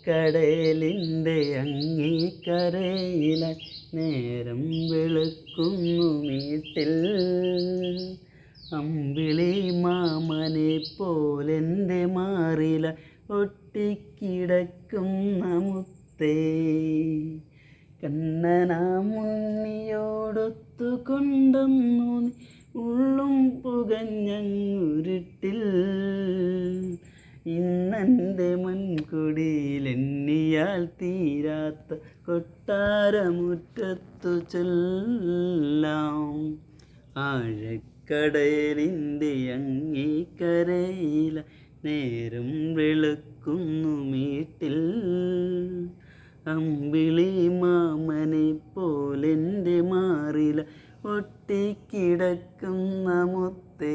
ആഴക്കടലിൻ്റെ അങ്ങേക്കരയില നേരം വെളുക്കുന്നു വീട്ടിൽ അമ്പിളി മാമനെ പോലെൻ്റെ മാറില ഒട്ടിക്കിടക്കുന്ന മുത്തേ കണ്ണനാമുണ്ണിയോടൊത്തു കൊണ്ടുവന്നു ഉള്ളും പുകഞ്ഞങ്ങുരുട്ടിൽ ഇന്നെൻ്റെ മുൻകുടിയിൽ എണ്ണിയാൽ തീരാത്ത കൊട്ടാരമുറ്റത്തു ചൊല്ലാം ആഴക്കടലിൻ്റെ അങ്ങേക്കരയില നേരം വെളുക്കുന്നു വീട്ടിൽ അമ്പിളി മാമനെ പോലെൻ്റെ മാറില ഒട്ടിക്കിടക്കുന്ന മുത്തേ.